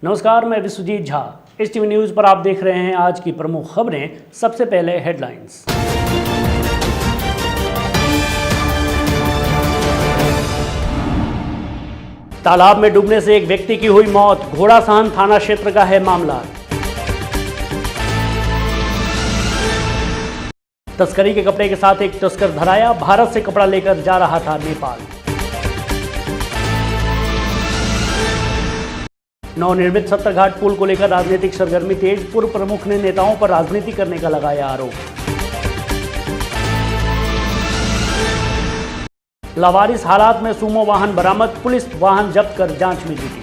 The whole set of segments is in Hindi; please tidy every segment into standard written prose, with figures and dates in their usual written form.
नमस्कार, मैं विश्वजीत झा। इस टीवी न्यूज़ पर आप देख रहे हैं आज की प्रमुख खबरें। सबसे पहले हेडलाइंस। तालाब में डूबने से एक व्यक्ति की हुई मौत, घोड़ासहन थाना क्षेत्र का है मामला। तस्करी के कपड़े के साथ एक तस्कर धराया, भारत से कपड़ा लेकर जा रहा था नेपाल। नवनिर्मित सत्तरघाट पुल को लेकर राजनीतिक सरगर्मी तेज, पूर्व प्रमुख ने नेताओं पर राजनीति करने का लगाया आरोप। लावारिस हालात में सुमो वाहन बरामद, पुलिस वाहन जब्त कर जांच में जुटी।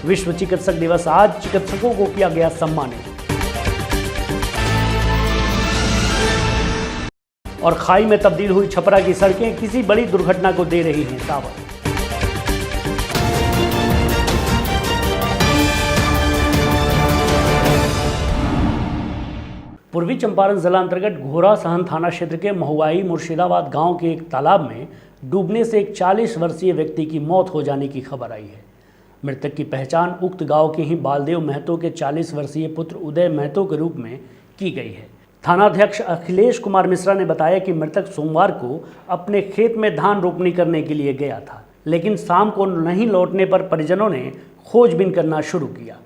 विश्व चिकित्सक दिवस आज, चिकित्सकों को किया गया सम्मानित। और खाई में तब्दील हुई छपरा की सड़कें किसी बड़ी दुर्घटना को दे रही हैं सावट। पूर्वी चंपारण जिला अंतर्गत घोड़ासहन थाना क्षेत्र के महुआई मुर्शिदाबाद गांव के एक तालाब में डूबने से एक 40 वर्षीय व्यक्ति की मौत हो जाने की खबर आई है। मृतक की पहचान उक्त गांव के ही बालदेव महतो के 40 वर्षीय पुत्र उदय महतो के रूप में की गई है। थानाध्यक्ष अखिलेश कुमार मिश्रा ने बताया कि मृतक सोमवार को अपने खेत में धान रोपनी करने के लिए गया था, लेकिन शाम को नहीं लौटने पर परिजनों ने खोजबीन करना शुरू किया,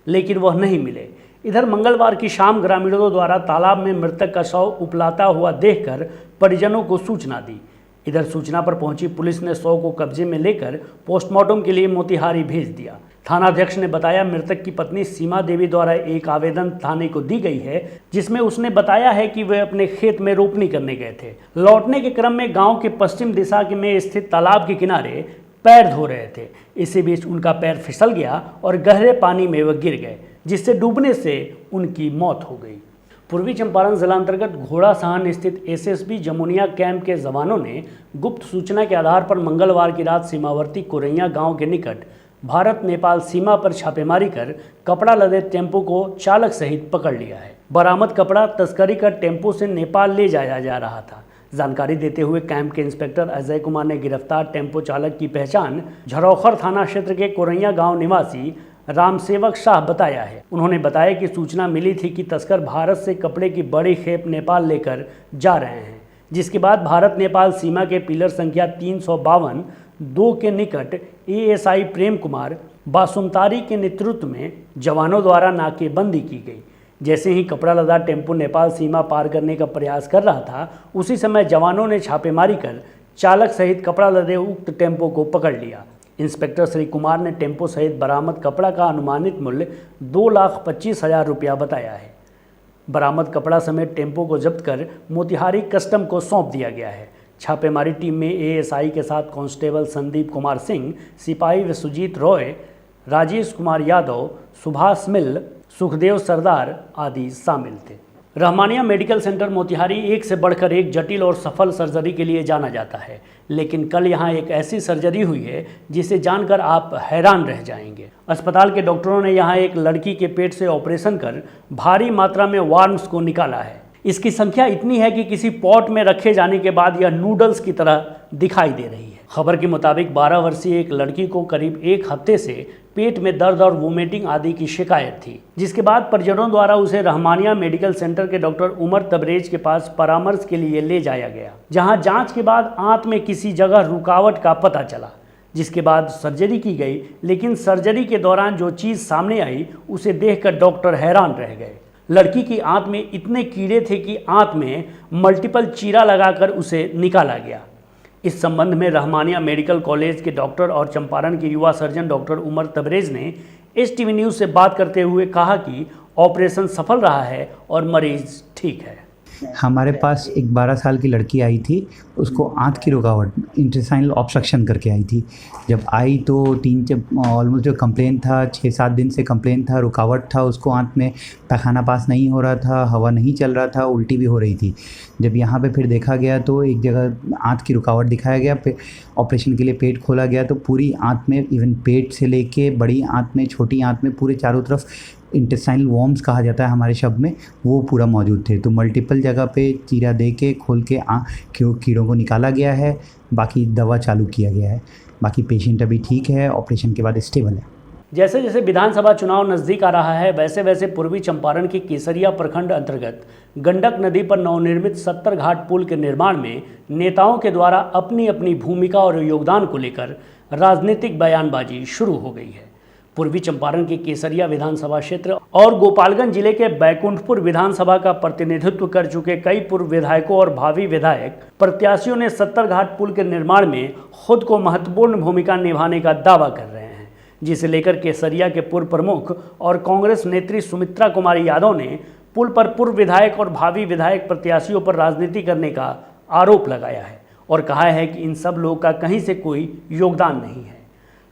लेकिन वह नहीं मिले। इधर मंगलवार की शाम ग्रामीणों द्वारा तालाब में मृतक का शव उपलाता हुआ देखकर परिजनों को सूचना दी। इधर सूचना पर पहुंची पुलिस ने शव को कब्जे में लेकर पोस्टमार्टम के लिए मोतिहारी भेज दिया। थानाध्यक्ष ने बताया मृतक की पत्नी सीमा देवी द्वारा एक आवेदन थाने को दी गई है, जिसमें उसने बताया है कि वे अपने खेत में रोपनी करने गए थे। लौटने के क्रम में गांव के पश्चिम दिशा में स्थित तालाब के किनारे पैर धो रहे थे। इसी बीच उनका पैर फिसल गया और गहरे पानी में वह गिर गए, जिससे डूबने से उनकी मौत हो गई। पूर्वी चंपारण जिला अंतर्गत घोड़ासहन स्थित एसएसबी जमुनिया कैंप के जवानों ने गुप्त सूचना के आधार पर मंगलवार की रात सीमावर्ती कोरैया गांव के निकट भारत नेपाल सीमा पर छापेमारी कर कपड़ा लदे टेम्पो को चालक सहित पकड़ लिया है। बरामद कपड़ा तस्करी कर टेम्पो से नेपाल ले जाया जा रहा था। जानकारी देते हुए कैंप के इंस्पेक्टर अजय कुमार ने गिरफ्तार टेम्पो चालक की पहचान झरोखर थाना क्षेत्र के कोरैया गांव निवासी रामसेवक शाह बताया है। उन्होंने बताया कि सूचना मिली थी कि तस्कर भारत से कपड़े की बड़ी खेप नेपाल लेकर जा रहे हैं, जिसके बाद भारत नेपाल सीमा के पिलर संख्या 352 के निकट एएसआई प्रेम कुमार बासुमतारी के नेतृत्व में जवानों द्वारा नाकेबंदी की गई। जैसे ही कपड़ा लदा टेम्पो नेपाल सीमा पार करने का प्रयास कर रहा था, उसी समय जवानों ने छापेमारी कर चालक सहित कपड़ा लदे उक्त टेम्पो को पकड़ लिया। इंस्पेक्टर श्री कुमार ने टेम्पो सहित बरामद कपड़ा का अनुमानित मूल्य 2,25,000 रुपया बताया है। बरामद कपड़ा समेत टेम्पो को जब्त कर मोतिहारी कस्टम को सौंप दिया गया है। छापेमारी टीम में एएसआई के साथ कांस्टेबल संदीप कुमार सिंह, सिपाही विश्वजीत रॉय, राजेश कुमार यादव, सुभाष मिल, सुखदेव सरदार आदि शामिल थे। रहमानिया मेडिकल सेंटर मोतिहारी एक से बढ़कर एक जटिल और सफल सर्जरी के लिए जाना जाता है, लेकिन कल यहां एक ऐसी सर्जरी हुई है जिसे जानकर आप हैरान रह जाएंगे। अस्पताल के डॉक्टरों ने यहां एक लड़की के पेट से ऑपरेशन कर भारी मात्रा में वार्म्स को निकाला है। इसकी संख्या इतनी है कि किसी पॉट में रखे जाने के बाद यह नूडल्स की तरह दिखाई दे रही है। खबर के मुताबिक 12 वर्षीय एक लड़की को करीब एक हफ्ते से पेट में दर्द और वोमिटिंग आदि की शिकायत थी, जिसके बाद परिजनों द्वारा उसे रहमानिया मेडिकल सेंटर के डॉक्टर उमर तबरेज के पास परामर्श के लिए ले जाया गया, जहां जांच के बाद आंत में किसी जगह रुकावट का पता चला, जिसके बाद सर्जरी की गई। लेकिन सर्जरी के दौरान जो चीज़ सामने आई उसे देखकर डॉक्टर हैरान रह गए। लड़की की आंत में इतने कीड़े थे कि आंत में मल्टीपल चीरा लगाकर उसे निकाला गया। इस संबंध में रहमानिया मेडिकल कॉलेज के डॉक्टर और चंपारण के युवा सर्जन डॉक्टर उमर तबरेज ने STV न्यूज़ से बात करते हुए कहा कि ऑपरेशन सफल रहा है और मरीज ठीक है। हमारे पास एक 12 साल की लड़की आई थी, उसको आंत की रुकावट इंटेस्टाइनल ऑब्स्ट्रक्शन करके आई थी। जब आई तो ऑलमोस्ट जो कंप्लेन था 6-7 दिन से कंप्लेन था, रुकावट था, उसको आंत में पैखाना पास नहीं हो रहा था, हवा नहीं चल रहा था, उल्टी भी हो रही थी। जब यहाँ पे फिर देखा गया तो एक जगह आंत की रुकावट दिखाया गया, ऑपरेशन के लिए पेट खोला गया तो पूरी आंत में, इवन पेट से लेके बड़ी आंत में, छोटी आंत में, पूरे चारों तरफ इंटेस्टाइनल वॉर्म्स कहा जाता है हमारे शब्द में, वो पूरा मौजूद थे। तो मल्टीपल जगह पे चीरा दे के खोल के कीड़ों को निकाला गया है, बाकी दवा चालू किया गया है। बाकी पेशेंट अभी ठीक है, ऑपरेशन के बाद स्टेबल है। जैसे जैसे विधानसभा चुनाव नजदीक आ रहा है, वैसे वैसे पूर्वी चंपारण के केसरिया प्रखंड अंतर्गत गंडक नदी पर नवनिर्मित 70 घाट पुल के निर्माण में नेताओं के द्वारा अपनी अपनी भूमिका और योगदान को लेकर राजनीतिक बयानबाजी शुरू हो गई है। पूर्वी चंपारण के केसरिया विधानसभा क्षेत्र और गोपालगंज जिले के बैकुंठपुर विधानसभा का प्रतिनिधित्व कर चुके कई पूर्व विधायकों और भावी विधायक प्रत्याशियों ने 70 घाट पुल के निर्माण में खुद को महत्वपूर्ण भूमिका निभाने का दावा कर रहे हैं, जिसे लेकर केसरिया के पूर्व प्रमुख और कांग्रेस नेत्री सुमित्रा कुमारी यादव ने पुल पर पूर्व विधायक और भावी विधायक प्रत्याशियों पर राजनीति करने का आरोप लगाया है और कहा है कि इन सब लोगों का कहीं से कोई योगदान नहीं है।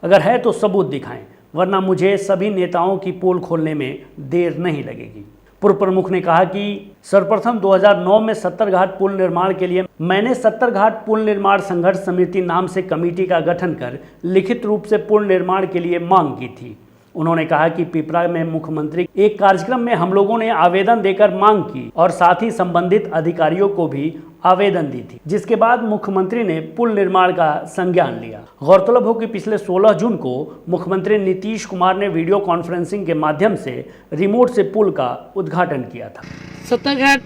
अगर है तो सबूत दिखाएं, वरना मुझे सभी नेताओं की पोल खोलने में देर नहीं लगेगी। पूर्व प्रमुख ने कहा कि सर्वप्रथम 2009 में 70 घाट पुल निर्माण के लिए मैंने 70 घाट पुल निर्माण संघर्ष समिति नाम से कमेटी का गठन कर लिखित रूप से पुल निर्माण के लिए मांग की थी। उन्होंने कहा कि पिपरा में मुख्यमंत्री एक कार्यक्रम में हम लोगों ने आवेदन देकर मांग की और साथ ही संबंधित अधिकारियों को भी आवेदन दी थी, जिसके बाद मुख्यमंत्री ने पुल निर्माण का संज्ञान लिया। गौरतलब हो कि पिछले 16 जून को मुख्यमंत्री नीतीश कुमार ने वीडियो कॉन्फ्रेंसिंग के माध्यम से रिमोट से पुल का उद्घाटन किया था। 70 घाट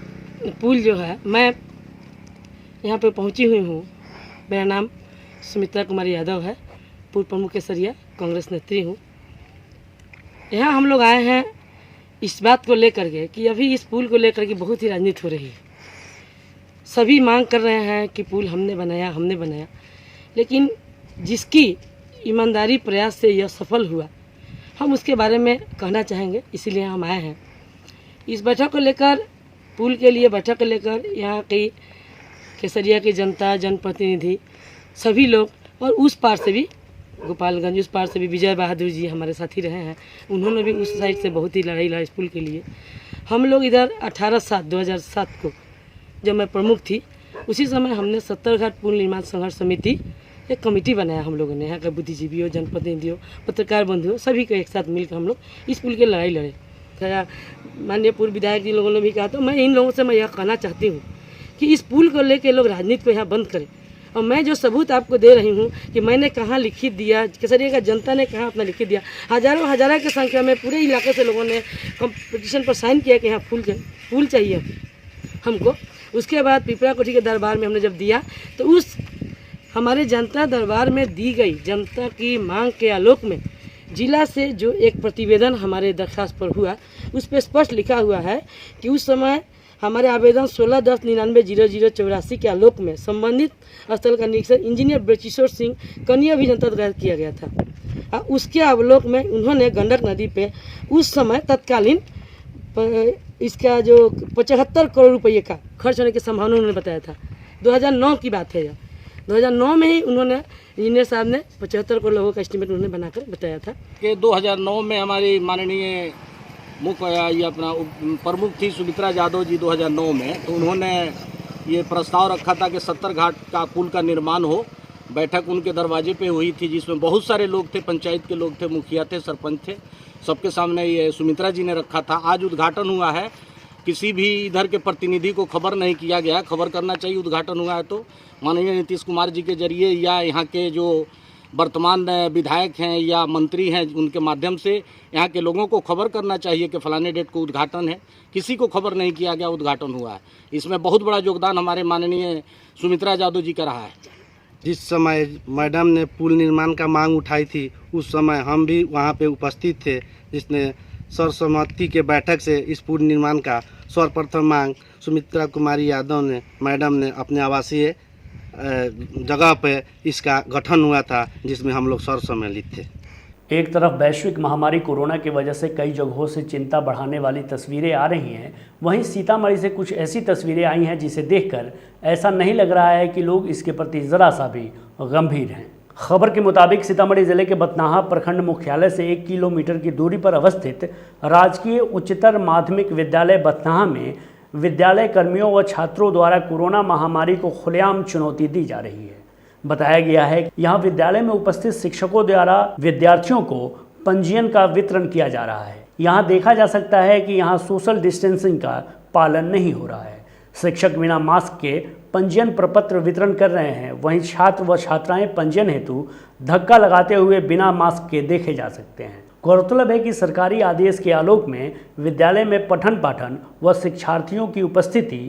पुल जो है, मैं यहाँ पे पहुँची हुई हूँ। मेरा नाम सुमित्रा कुमारी यादव है, पूर्व प्रमुख केसरिया कांग्रेस नेत्री हूँ। यहाँ हम लोग आए हैं इस बात को लेकर के कि अभी इस पुल को लेकर के बहुत ही राजनीति हो रही है। सभी मांग कर रहे हैं कि पुल हमने बनाया, लेकिन जिसकी ईमानदारी प्रयास से यह सफल हुआ, हम उसके बारे में कहना चाहेंगे, इसीलिए हम आए हैं। इस बैठक को लेकर, पुल के लिए बैठक को लेकर यहाँ की केसरिया की जनता, जनप्रतिनिधि, सभी लोग, और उस पार से भी गोपालगंज, उस पार से भी विजय बहादुर जी हमारे साथी रहे हैं, उन्होंने भी उस साइड से बहुत ही लड़ाई लड़ी इस पुल के लिए। हम लोग इधर 18/7/2007 को जब मैं प्रमुख थी, उसी समय हमने 70 घाट पुल निर्माण संघर्ष समिति एक कमेटी बनाया। हम लोगों ने यहाँ के बुद्धिजीवियों, जनप्रतिनिधियों, पत्रकार बंधुओं, सभी को एक साथ मिलकर हम लोग इस पुल की लड़ाई लड़े। माननीय पूर्व विधायक जी लोगों ने भी कहा, तो मैं इन लोगों से मैं यह कहना चाहती हूँ कि इस पुल को लेकर लोग राजनीति को यहाँ बंद करें। और मैं जो सबूत आपको दे रही हूँ कि मैंने कहाँ लिखित दिया, केसरिया का जनता ने कहाँ अपना लिखित दिया, हज़ारों की संख्या में पूरे इलाके से लोगों ने कंपटीशन पर साइन किया कि यहाँ पुल चाहिए हमको। उसके बाद पिपरा कोठी के दरबार में हमने जब दिया, तो उस हमारे जनता दरबार में दी गई जनता की मांग के आलोक में जिला से जो एक प्रतिवेदन हमारे दरख्वास्त पर हुआ, उस पर स्पष्ट लिखा हुआ है कि उस समय हमारे आवेदन 16/10/99/0084 के आलोक में संबंधित स्थल का निरीक्षण इंजीनियर ब्रजकिशोर सिंह कन्या अभियंता द्वारा किया गया था। उसके अवलोक में उन्होंने गंडक नदी पे उस समय तत्कालीन इसका जो 75 करोड़ रुपये का खर्च होने की संभावना उन्होंने बताया था। 2009 की बात है यह। 2009 में ही उन्होंने, इंजीनियर साहब ने 75 करोड़ लोगों का एस्टीमेट उन्होंने बनाकर बताया था कि 2009 में हमारी माननीय मुख्य ये अपना प्रमुख थी सुमित्रा यादव जी 2009 में, तो उन्होंने ये प्रस्ताव रखा था कि 70 घाट का पुल का निर्माण हो। बैठक उनके दरवाजे पे हुई थी, जिसमें बहुत सारे लोग थे, पंचायत के लोग थे, मुखिया थे, सरपंच थे, सबके सामने ये सुमित्रा जी ने रखा था। आज उद्घाटन हुआ है, किसी भी इधर के प्रतिनिधि को खबर नहीं किया गया। खबर करना चाहिए, उद्घाटन हुआ है तो माननीय नीतीश कुमार जी के जरिए या यहाँ के जो वर्तमान विधायक हैं या मंत्री हैं, उनके माध्यम से यहाँ के लोगों को खबर करना चाहिए कि फलाने डेट को उद्घाटन है। किसी को खबर नहीं किया गया, उद्घाटन हुआ है। इसमें बहुत बड़ा योगदान हमारे माननीय सुमित्रा यादव जी का रहा है। जिस समय मैडम ने पुल निर्माण का मांग उठाई थी, उस समय हम भी वहाँ पे उपस्थित थे, जिसने सर्वसम्मति के बैठक से इस पुल निर्माण का सर्वप्रथम मांग सुमित्रा कुमारी यादव ने, मैडम ने अपने आवासीय जगह पे इसका गठन हुआ था, जिसमें हम लोग सर्वसम्मिलित थे। एक तरफ वैश्विक महामारी कोरोना की वजह से कई जगहों से चिंता बढ़ाने वाली तस्वीरें आ रही हैं, वहीं सीतामढ़ी से कुछ ऐसी तस्वीरें आई हैं जिसे देखकर ऐसा नहीं लग रहा है कि लोग इसके प्रति ज़रा सा भी गंभीर हैं। खबर के मुताबिक सीतामढ़ी जिले के बथनाहा प्रखंड मुख्यालय से 1 किलोमीटर की दूरी पर अवस्थित राजकीय उच्चतर माध्यमिक विद्यालय बथनाहा में विद्यालय कर्मियों व छात्रों द्वारा कोरोना महामारी को खुलेआम चुनौती दी जा रही है। बताया गया है कि यहाँ विद्यालय में उपस्थित शिक्षकों द्वारा विद्यार्थियों को पंजीयन का वितरण किया जा रहा है। यहाँ देखा जा सकता है कि यहाँ सोशल डिस्टेंसिंग का पालन नहीं हो रहा है। शिक्षक बिना मास्क के पंजीयन प्रपत्र वितरण कर रहे हैं, वहीं छात्र व छात्राएं पंजीयन हेतु धक्का लगाते हुए बिना मास्क के देखे जा सकते हैं। गौरतलब है कि सरकारी आदेश के आलोक में विद्यालय में पठन पाठन व शिक्षार्थियों की उपस्थिति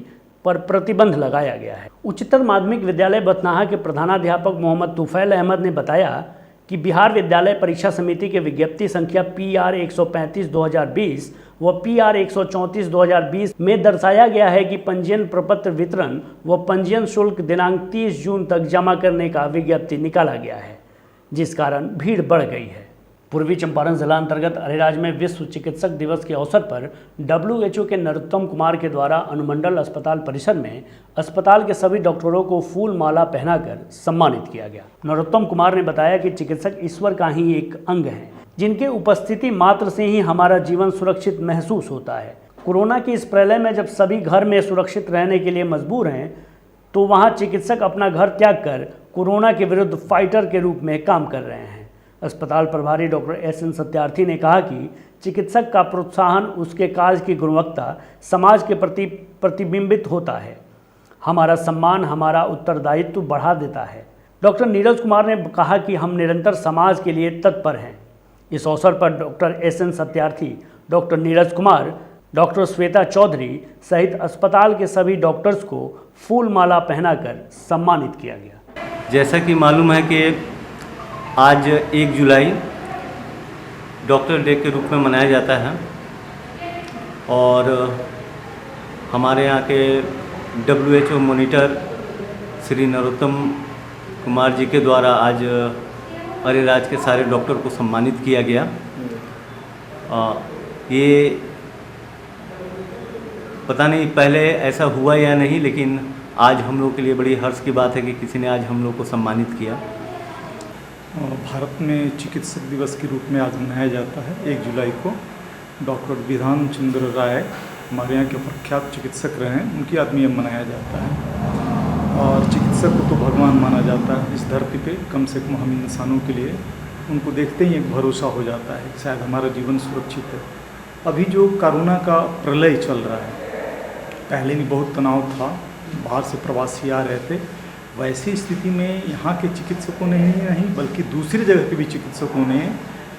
पर प्रतिबंध लगाया गया है। उच्चतर माध्यमिक विद्यालय बथनाहा के प्रधानाध्यापक मोहम्मद तुफैल अहमद ने बताया कि बिहार विद्यालय परीक्षा समिति के विज्ञप्ति संख्या PR 135/2020 व PR 134/2020 में दर्शाया गया है कि पंजीयन प्रपत्र वितरण व पंजीयन शुल्क दिनांक 30 जून तक जमा करने का विज्ञप्ति निकाला गया है, जिस कारण भीड़ बढ़ गई है। पूर्वी चंपारण जिला अंतर्गत अरेराज में विश्व चिकित्सक दिवस के अवसर पर WHO के नरोत्तम कुमार के द्वारा अनुमंडल अस्पताल परिसर में अस्पताल के सभी डॉक्टरों को फूल माला पहनाकर सम्मानित किया गया। नरोत्तम कुमार ने बताया कि चिकित्सक ईश्वर का ही एक अंग है, जिनके उपस्थिति मात्र से ही हमारा जीवन सुरक्षित महसूस होता है। कोरोना की इस प्रलय में जब सभी घर में सुरक्षित रहने के लिए मजबूर हैं, तो वहाँ चिकित्सक अपना घर त्याग कर कोरोना के विरुद्ध फाइटर के रूप में काम कर रहे हैं। अस्पताल प्रभारी डॉक्टर SN सत्यार्थी ने कहा कि चिकित्सक का प्रोत्साहन उसके कार्य की गुणवत्ता समाज के प्रति प्रतिबिंबित होता है। हमारा सम्मान हमारा उत्तरदायित्व बढ़ा देता है। डॉक्टर नीरज कुमार ने कहा कि हम निरंतर समाज के लिए तत्पर हैं। इस अवसर पर doctor SN Satyarthi, doctor Neeraj Kumar, doctor Shweta Chaudhary सहित अस्पताल के सभी डॉक्टर्स को फूल माला पहनाकर सम्मानित किया गया। जैसा कि मालूम है कि आज 1 जुलाई डॉक्टर डे के रूप में मनाया जाता है और हमारे यहाँ के WHO मॉनिटर श्री नरोत्तम कुमार जी के द्वारा आज अरेराज के सारे डॉक्टर को सम्मानित किया गया। ये पता नहीं पहले ऐसा हुआ या नहीं, लेकिन आज हम लोग के लिए बड़ी हर्ष की बात है कि किसी ने आज हम लोग को सम्मानित किया। भारत में चिकित्सक दिवस के रूप में आज मनाया जाता है 1 जुलाई को। डॉक्टर विधान चंद्र राय हमारे यहाँ के प्रख्यात चिकित्सक रहे हैं, उनकी याद में मनाया जाता है और चिकित्सक को तो भगवान माना जाता है इस धरती पे। कम से कम हम इंसानों के लिए उनको देखते ही एक भरोसा हो जाता है, शायद हमारा जीवन सुरक्षित है। अभी जो कोरोना का प्रलय चल रहा है, पहले भी बहुत तनाव था, बाहर से प्रवासी आ रहे थे, वैसी स्थिति में यहाँ के चिकित्सकों ने ही नहीं बल्कि दूसरी जगह के भी चिकित्सकों ने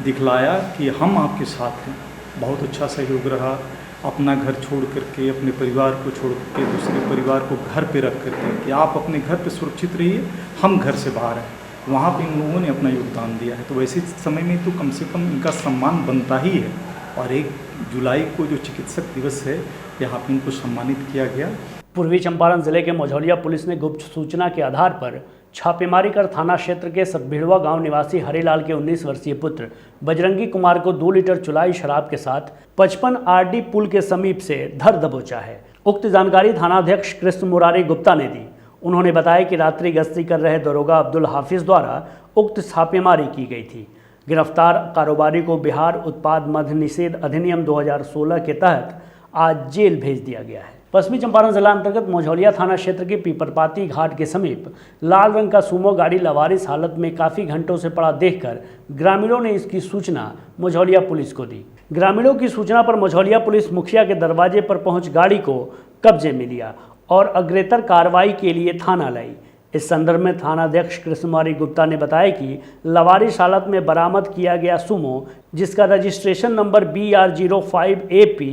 दिखलाया कि हम आपके साथ हैं। बहुत अच्छा सहयोग रहा। अपना घर छोड़ करके, अपने परिवार को छोड़ करके, दूसरे परिवार को घर पे रख करके कि आप अपने घर पे सुरक्षित रहिए, हम घर से बाहर हैं, वहाँ पे इन लोगों ने अपना योगदान दिया है। तो वैसे समय में तो कम से कम इनका सम्मान बनता ही है और 1 जुलाई को जो चिकित्सक दिवस है, यहाँ पे इनको सम्मानित किया गया। पूर्वी चंपारण जिले के मझौलिया पुलिस ने गुप्त सूचना के आधार पर छापेमारी कर थाना क्षेत्र के सतभिड़वा गांव निवासी हरिलाल के 19 वर्षीय पुत्र बजरंगी कुमार को 2 लीटर चुलाई शराब के साथ 55 RD पुल के समीप से धर दबोचा है। उक्त जानकारी थानाध्यक्ष कृष्ण मुरारी गुप्ता ने दी। उन्होंने बताया कि रात्रि गश्ती कर रहे दरोगा अब्दुल हाफिज द्वारा उक्त छापेमारी की गई थी। गिरफ्तार कारोबारी को बिहार उत्पाद मद्य निषेध अधिनियम 2016 के तहत आज जेल भेज दिया गया है। पश्चिमी चंपारण जिला अंतर्गत मझौलिया थाना क्षेत्र के पीपरपाती घाट के समीप लाल रंग का सुमो गाड़ी लवारिस हालत में काफ़ी घंटों से पड़ा देखकर ग्रामीणों ने इसकी सूचना मझौलिया पुलिस को दी। ग्रामीणों की सूचना पर मझौलिया पुलिस मुखिया के दरवाजे पर पहुंच गाड़ी को कब्जे में लिया और अग्रेतर कार्रवाई के लिए थाना लाई। इस संदर्भ में थानाध्यक्ष कृष्णकुमारी गुप्ता ने बताया कि लवारिस हालत में बरामद किया गया सुमो, जिसका रजिस्ट्रेशन नंबर BR05AP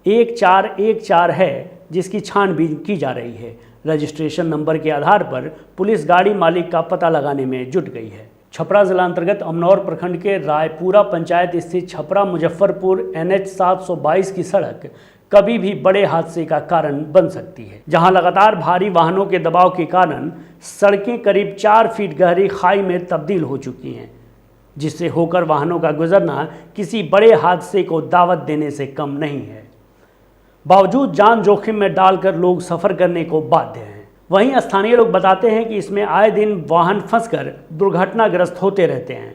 1414 है, जिसकी छानबीन की जा रही है। रजिस्ट्रेशन नंबर के आधार पर पुलिस गाड़ी मालिक का पता लगाने में जुट गई है। छपरा जिला अंतर्गत अमनौर प्रखंड के रायपुरा पंचायत स्थित छपरा मुजफ्फरपुर NH 722 की सड़क कभी भी बड़े हादसे का कारण बन सकती है, जहां लगातार भारी वाहनों के दबाव के कारण सड़कें करीब 4 फीट गहरी खाई में तब्दील हो चुकी हैं, जिससे होकर वाहनों का गुजरना किसी बड़े हादसे को दावत देने से कम नहीं है। बावजूद जान जोखिम में डालकर लोग सफ़र करने को बाध्य हैं। वहीं स्थानीय लोग बताते हैं कि इसमें आए दिन वाहन फंसकर दुर्घटनाग्रस्त होते रहते हैं।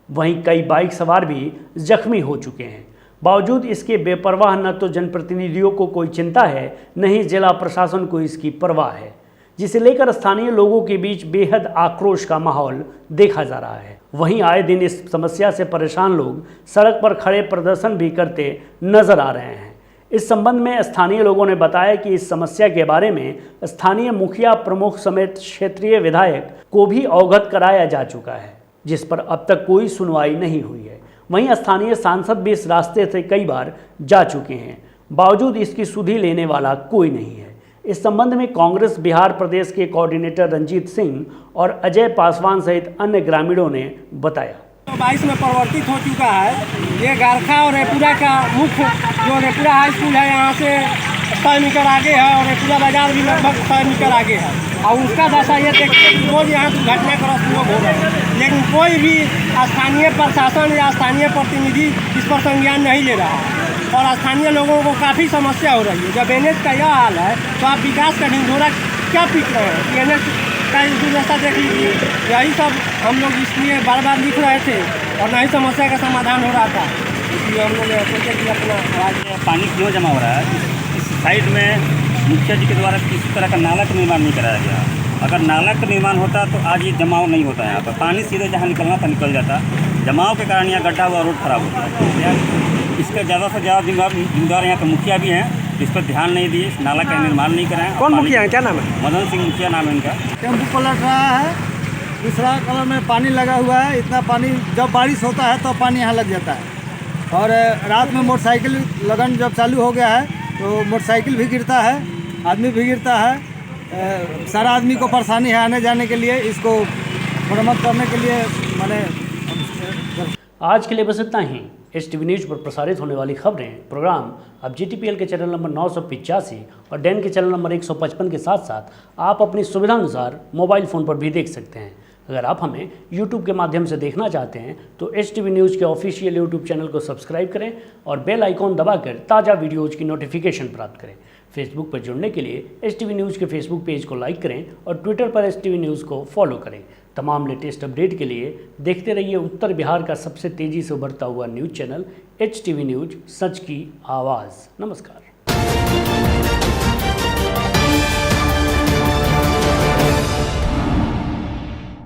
वहीं कई बाइक सवार भी जख्मी हो चुके हैं। बावजूद इसके बेपरवाह न तो जनप्रतिनिधियों को कोई चिंता है, न ही जिला प्रशासन को इसकी परवाह है। जिसे लेकर स्थानीय लोगों के बीच बेहद आक्रोश का माहौल देखा जा रहा है। वहीं आए दिन इस समस्या से परेशान लोग सड़क पर खड़े प्रदर्शन भी करते नजर आ रहे हैं। इस संबंध में स्थानीय लोगों ने बताया कि इस समस्या के बारे में स्थानीय मुखिया प्रमुख समेत क्षेत्रीय विधायक को भी अवगत कराया जा चुका है, जिस पर अब तक कोई सुनवाई नहीं हुई है। वहीं स्थानीय सांसद भी इस रास्ते से कई बार जा चुके हैं, बावजूद इसकी सुधि लेने वाला कोई नहीं है। इस संबंध में कांग्रेस बिहार प्रदेश के कोऑर्डिनेटर रंजीत सिंह और अजय पासवान सहित अन्य ग्रामीणों ने बताया। 22 में परिवर्तित हो चुका है। ये गारखा और रेपुरा का मुख्य जो रेपुरा हाई स्कूल है यहाँ से 100 मीटर आगे है और रेपुरा बाजार भी लगभग 100 मीटर आगे है और उसका दशा ये देखते हैं रोज यहाँ दुर्घटनाग्रस्त लोग हो रहे हैं, लेकिन कोई भी स्थानीय प्रशासन या स्थानीय प्रतिनिधि इस पर संज्ञान नहीं ले रहा है और स्थानीय लोगों को काफ़ी समस्या हो रही है। जब NH का यह हाल है तो आप विकास का ढिंढोरा क्या पीट रहे हैं? NH का दुर्दशा देख लीजिए। यही सब हम लोग इसलिए बार बार लिख रहे थे और नहीं समस्या का समाधान हो रहा था, इसलिए हम लोग सोचे कि अपना आवाज़। पानी क्यों जमा हो रहा है? इस साइड में मुखिया जी के द्वारा किसी तरह का नाला का निर्माण नहीं कराया गया। अगर नाला का निर्माण होता तो आज ये जमाव नहीं होता। यहाँ पर पानी सीधे जहाँ निकलना था निकल जाता। जमाव के कारण यहाँ गड्ढा हुआ, रोड खराब होता है। इसका ज़्यादा से ज़्यादा जिम्मेदार यहाँ के मुखिया भी हैं, इस पर ध्यान नहीं दिए, इस नाला का निर्माण नहीं कराएं। कौन मुखिया है, क्या नाम है? मदन सिंह मुखिया नाम है इनका। टेम्पू पलट रहा है, दूसरा कलर में पानी लगा हुआ है। इतना पानी जब बारिश होता है तो पानी यहाँ लग जाता है और रात में मोटरसाइकिल लगन जब चालू हो गया है तो मोटरसाइकिल भी गिरता है, आदमी भी गिरता है। सारा आदमी को परेशानी है आने जाने के लिए। इसको मरम्मत करने के लिए मैंने आज के लिए बस इतना ही। HTV न्यूज पर प्रसारित होने वाली खबरें प्रोग्राम अब GTPL के चैनल नंबर 985 और डैन के चैनल नंबर 155 के साथ साथ आप अपनी सुविधानुसार मोबाइल फ़ोन पर भी देख सकते हैं। अगर आप हमें YouTube के माध्यम से देखना चाहते हैं तो HTV न्यूज़ के ऑफिशियल YouTube चैनल को सब्सक्राइब करें और बेल आइकॉन दबाकर ताज़ा वीडियोज़ की नोटिफिकेशन प्राप्त करें। फेसबुक पर जुड़ने के लिए HTV न्यूज़ के फेसबुक पेज को लाइक करें और ट्विटर पर HTV न्यूज़ को फॉलो करें। तमाम लेटेस्ट अपडेट के लिए देखते रहिए उत्तर बिहार का सबसे तेज़ी से उभरता हुआ न्यूज़ चैनल HTV न्यूज़, सच की आवाज़। नमस्कार।